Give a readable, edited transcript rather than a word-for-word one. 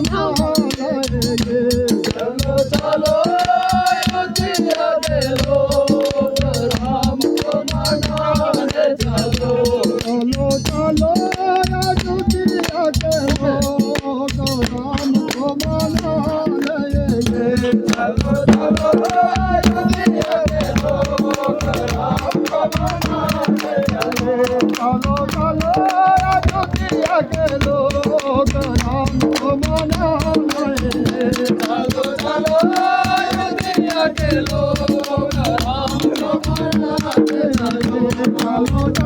चलो चलो अयोध्या के लोग राम को मनाने चलो। चलो चलो अयोध्या के लोग राम को मनाने। चलो चलो अयोध्या के लोग राम को मनाने चलो। चलो चलो अयोध्या के लोग राम को मनाने। चलो चलो अयोध्या के लोग राम को मनाने चलो।